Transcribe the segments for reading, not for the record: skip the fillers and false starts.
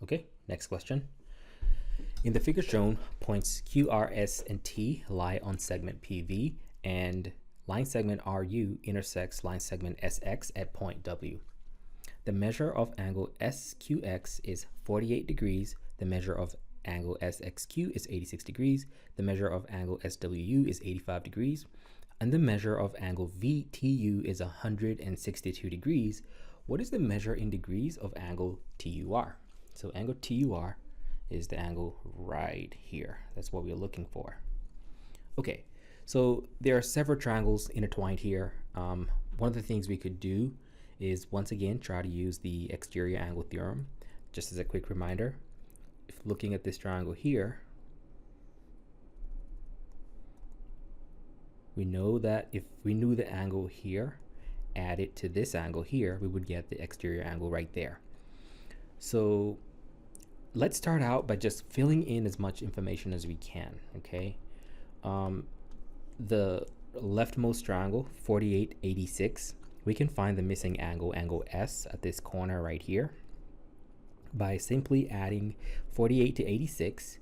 Okay, next question. In the figure shown, points Q, R, S, and T lie on segment PV, and line segment RU intersects line segment SX at point W. The measure of angle SQX is 48 degrees. The measure of angle SXQ is 86 degrees. The measure of angle SWU is 85 degrees. And the measure of angle VTU is 162 degrees. What is the measure in degrees of angle TUR? So angle TUR is the angle right here. That's what we're looking for. Okay, so there are several triangles intertwined here. One of the things we could do is once again try to use the exterior angle theorem. Just as a quick reminder, if looking at this triangle here, we know that if we knew the angle here, add it to this angle here, we would get the exterior angle right there. So let's start out by just filling in as much information as we can, okay? The leftmost triangle, 4886, we can find the missing angle, angle S, at this corner right here by simply adding 48 to 86,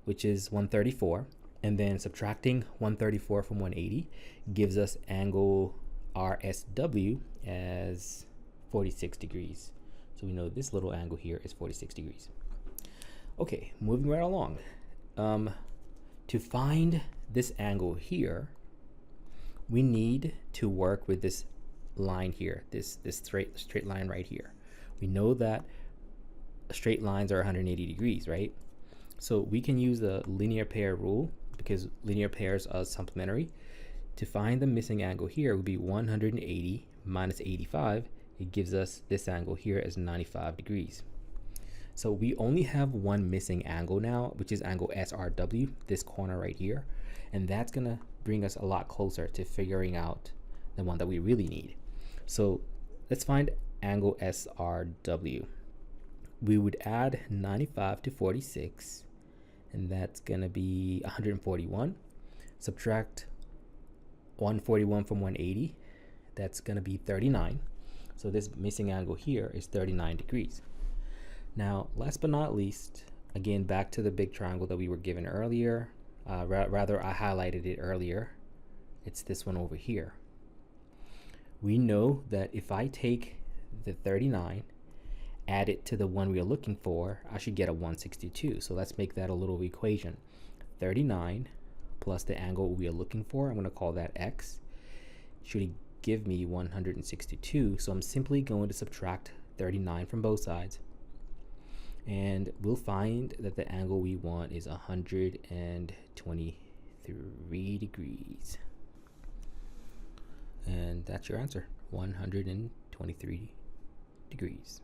which is 134, and then subtracting 134 from 180 gives us angle RSW as 46 degrees. So we know this little angle here is 46 degrees. Okay, moving right along. To find this angle here, we need to work with this line here, this straight line right here. We know that straight lines are 180 degrees, right? So we can use the linear pair rule because linear pairs are supplementary. To find the missing angle here would be 180 minus 85. It gives us this angle here as 95 degrees. So we only have one missing angle now, which is angle SRW, this corner right here. And that's gonna bring us a lot closer to figuring out the one that we really need. So let's find angle SRW. We would add 95 to 46, and that's gonna be 141. Subtract 141 from 180, that's gonna be 39. So this missing angle here is 39 degrees. Now, last but not least, again, back to the big triangle that we were given earlier. Rather, I highlighted it earlier. It's this one over here. We know that if I take the 39, add it to the one we are looking for, I should get a 162. So let's make that a little equation. 39 plus the angle we are looking for, I'm going to call that x, should give me 162. So I'm simply going to subtract 39 from both sides. And we'll find that the angle we want is 123 degrees. And that's your answer, 123 degrees.